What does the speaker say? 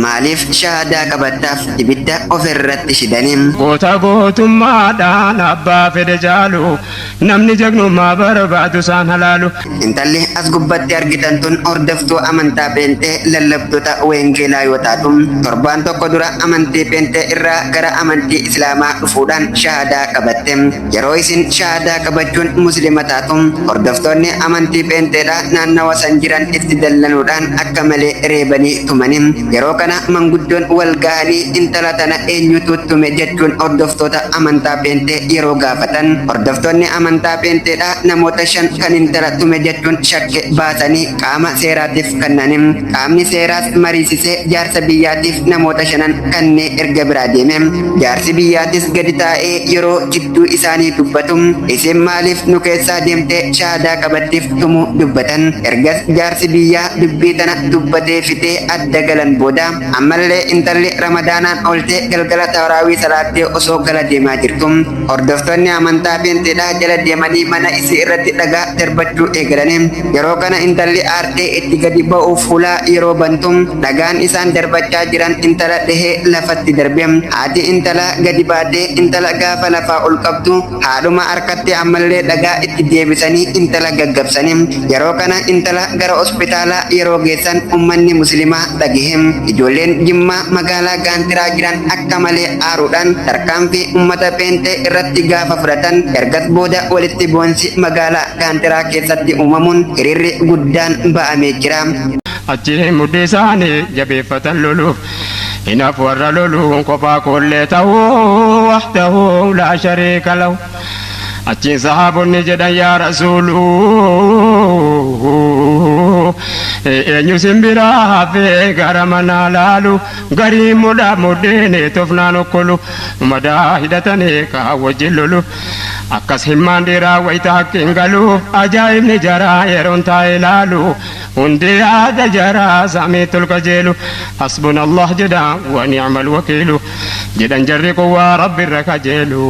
maaliif shahaadaa qabattaaf ibidda ofirratti shidaniin. Goota gootummaadhaan abbaa fedhe jaalu namni jagnummaa barbaadu isaan halaalu. Intalli as gubbatti argitan tun hordoftuu amantaa Pheenxee lallabtoota Weengeelaa yoo taatu torbaan tokko dura amantii Pheenxee irraa gara amantii Islaamaa dhufuudhaan shahaadaa qabatte. Yeroo isin shahaadaa qabachuun muslima taatu hordoftoonni amantii Pheenxeedha naannawa san jiran itti dallanuudhaan akka malee reebanii tumanii. Yeroo kana manguddoon wal gahanii intala tana eenyutu tume jechuun hordoftoota amantaa Pheenxee yeroo gaafatan hordoftoonni amantaa Pheenxeedha namoota 5 kan intala tume jechuun shakke baasanii qaama seeraatiif kennaniin. Qaamni seeraas mariisisee jaarsa biyyaatiif namoota 5 kannee erga biraa deeme. Jaarsi biyyaatis gadi taa'ee yeroo jidduu isaanii dubbatu isin maaliif nu keessaa deemtee shahaadaa qabattiif tumu dubbatan. Ergas jaarsi biyyaa dubbii tana dubbatee fitee adda galan booda ammallee intalli ramadaanaan oolte galgala taraawii salaattee osoo gala deemaa jirtu hordoftoonni amantaa Pheenxeedha jala deemanii mana isii irratti dhagaa darbachuu eegalanii. Yeroo kana intalli aartee itti gadi ba'uuf fuulaa yeroo bantu dhagaan isaan darbachaa jiran intala dhahee lafatti darbe. Haati intala gadi baatee intala gaafa lafaa ol qabdu haadhuma harkatti ammallee dhagaa itti deebisanii intala gaggabsanii. Yeroo kana intala gara hospitaalaa yeroo geessan ummanni muslimaa dhagahe. Ijoolleen Jimmaa magaalaa Gaantiraa jiran akka malee aaruudhaan tarkaanfii ummata Pheenxee irratti gaafa fudhatan ergas booda walitti bu'insi magaalaa Gaantiraa keessatti uumamuun hiriirri guddaan ba'amee jira. Achi mudhii isaanii jabeeffatan loluuf hinaaf warra loluun kophaa koollee ta'uu wahdahu laa shariika lahu. Achiin sahaabonni jedhan yaa rasuulu eenyu simbiraa hafee gara manaa laalu garii mudhaa mudhiini tofnaan okkolu madaa hidhatanii kaa wajjin lolu akkas himmaan dhiiraa wayita hakkiin galu ajaa'ibni jaraa yeroon taa'e laalu hundi yaada jaraa samii tolka jeelu hasbunallah jedha wa ni'mal wakiilu jedhan jarri quwwaa rabbi irra kajeelu.